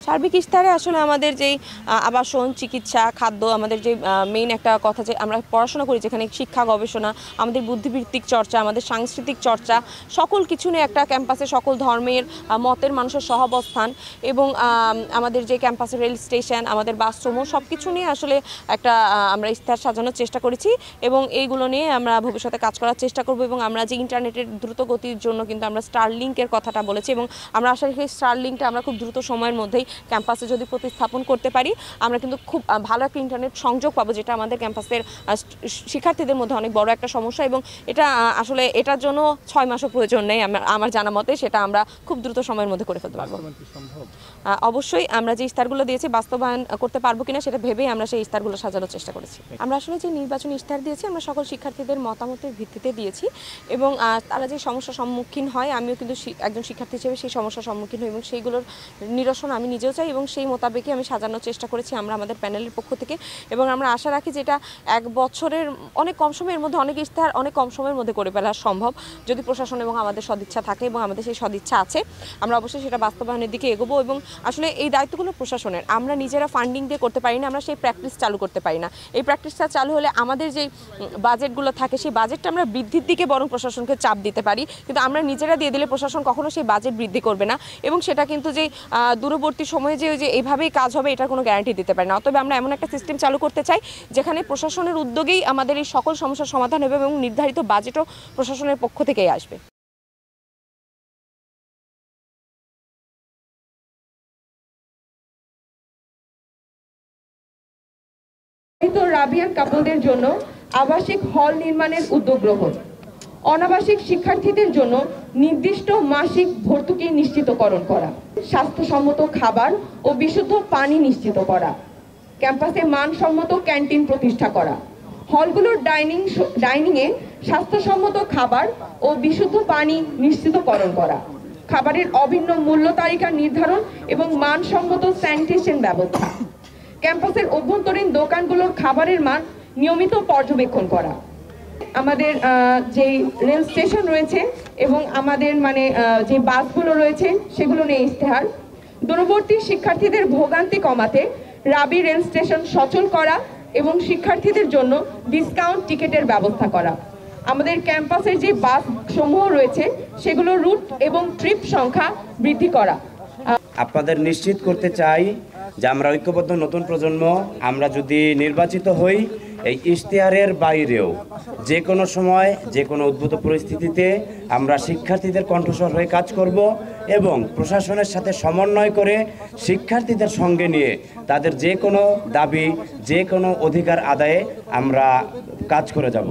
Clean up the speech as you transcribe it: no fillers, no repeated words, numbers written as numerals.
সার্বিক ইশতেহারে আসলে আমাদের যেই আবাসন, চিকিৎসা, খাদ্য, আমাদের যে মেইন একটা কথা যে আমরা পড়াশোনা করি, যেখানে শিক্ষা, গবেষণা, আমাদের বুদ্ধিবৃত্তিক চর্চা, আমাদের সাংস্কৃতিক চর্চা, সকল কিছু নিয়ে একটা ক্যাম্পাসে সকল ধর্মের মতের মানুষের সহাবস্থান এবং আমাদের যে ক্যাম্পাসের রেল স্টেশন, আমাদের বাসসমূহ সব কিছু নিয়ে আসলে একটা আমরা ইশতেহার সাজানোর চেষ্টা করেছি এবং এইগুলো নিয়ে আমরা ভবিষ্যতে কাজ করার চেষ্টা করব। এবং আমরা যে ইন্টারনেটের দ্রুত গতির জন্য কিন্তু আমরা স্টারলিংকের কথাটা বলেছি এবং আমরা আশা করি স্টারলিংকটা আমরা খুব দ্রুত সময়ের মধ্যেই ক্যাম্পাসে যদি প্রতিস্থাপন করতে পারি, আমরা কিন্তু খুব ভালো একটা ইন্টারনেট সংযোগ পাবো, যেটা আমাদের ক্যাম্পাসের শিক্ষার্থীদের মধ্যে অনেক বড় একটা সমস্যা এবং এটা আসলে এটার জন্য 6 মাসও প্রয়োজন নেই আমার জানা মতে, সেটা আমরা খুব দ্রুত সময়ের মধ্যে করে ফেলতে পারবো। অবশ্যই আমরা যে ইশতেহারগুলো দিয়েছি বাস্তবায়ন করতে পারবো কিনা সেটা ভেবেই আমরা সেই ইশতেহারগুলো সাজানোর চেষ্টা করেছি। আমরা আসলে যে নির্বাচনী ইশতেহার দিয়েছি আমরা সকল শিক্ষার্থীদের মতামতের ভিত্তিতে দিয়েছি এবং তারা যে সমস্যার সম্মুখীন হয়, আমিও কিন্তু একজন শিক্ষার্থী হিসেবে সেই সমস্যার সম্মুখীন হই এবং সেইগুলোর নিরসন আমি নিজেও চাই এবং সেই মোতাবেকই আমি সাজানোর চেষ্টা করেছি আমরা আমাদের প্যানেলের পক্ষ থেকে। এবং আমরা আশা রাখি যে এটা 1 বছরের অনেক কম সময়ের মধ্যে অনেক ইশতেহার অনেক কম সময়ের মধ্যে করে ফেলা সম্ভব, যদি প্রশাসন এবং আমাদের সদিচ্ছা থাকে এবং আমাদের সেই সদিচ্ছা আছে। আমরা অবশ্যই সেটা বাস্তবায়নের দিকে এগোবো এবং আসলে এই দায়িত্বগুলো প্রশাসনের, আমরা নিজেরা ফান্ডিং দিয়ে করতে পারি না, আমরা সেই প্র্যাকটিস চালু করতে পারি না। এই প্র্যাকটিসটা চালু হলে আমাদের যে বাজেটগুলো থাকে সেই বাজেটটা আমরা বৃদ্ধির দিকে বরং প্রশাসনকে চাপ দিতে পারি, কিন্তু আমরা নিজেরা দিয়ে দিলে প্রশাসন কখনো সেই বাজেট বৃদ্ধি করবে না এবং সেটা কিন্তু যে দূরবর্তী সময়ে যে এইভাবেই কাজ হবে এটার কোনো গ্যারান্টি দিতে পারি না। অতএব আমরা এমন একটা সিস্টেম চালু করতে চাই যেখানে প্রশাসনের উদ্যোগেই আমাদের এই সকল সমস্যার সমাধান হবে এবং নির্ধারিত বাজেটও প্রশাসনের পক্ষ থেকেই আসবে। রাবিয়ান কাপলদের জন্য আবাসিক হল নির্মাণের উদ্যোগ গ্রহণ, অনাবাসিক শিক্ষার্থীদের জন্য নির্দিষ্ট মাসিক ভর্তুকি নিশ্চিতকরণ করা, স্বাস্থ্যসম্মত খাবার ও বিশুদ্ধ পানি নিশ্চিত করা, ক্যাম্পাসে মানসম্মত ক্যান্টিন প্রতিষ্ঠা করা, হলগুলোর ডাইনিংয়ে স্বাস্থ্যসম্মত খাবার ও বিশুদ্ধ পানি নিশ্চিতকরণ করা, খাবারের অভিন্ন মূল্য তালিকা নির্ধারণ এবং মানসম্মত স্যানিটেশন ব্যবস্থা, ক্যাম্পাসের অভ্যন্তরীণ দোকানগুলোর খাবারের মান নিয়মিত পর্যবেক্ষণ করা, আমাদের যে রেল স্টেশন রয়েছে এবং আমাদের যে বাসগুলো রয়েছে সেগুলো নিয়ে ইশতেহার, দূরবর্তী শিক্ষার্থীদের ভোগান্তি কমাতে রাবি রেল স্টেশন সচল করা এবং শিক্ষার্থীদের জন্য ডিসকাউন্ট টিকিটের ব্যবস্থা করা, আমাদের ক্যাম্পাসের যে বাস সমূহ রয়েছে সেগুলোর রুট এবং ট্রিপ সংখ্যা বৃদ্ধি করা। আপনাদের নিশ্চিত করতে চাই যে আমরা ঐক্যবদ্ধ নতুন প্রজন্ম, আমরা যদি নির্বাচিত হই এই ইশতেহারের বাইরেও যে কোনো সময় যে কোনো উদ্ভূত পরিস্থিতিতে আমরা শিক্ষার্থীদের কণ্ঠস্বর হয়ে কাজ করব এবং প্রশাসনের সাথে সমন্বয় করে শিক্ষার্থীদের সঙ্গে নিয়ে তাদের যে কোনো দাবি, যে কোনো অধিকার আদায়ে আমরা কাজ করে যাব।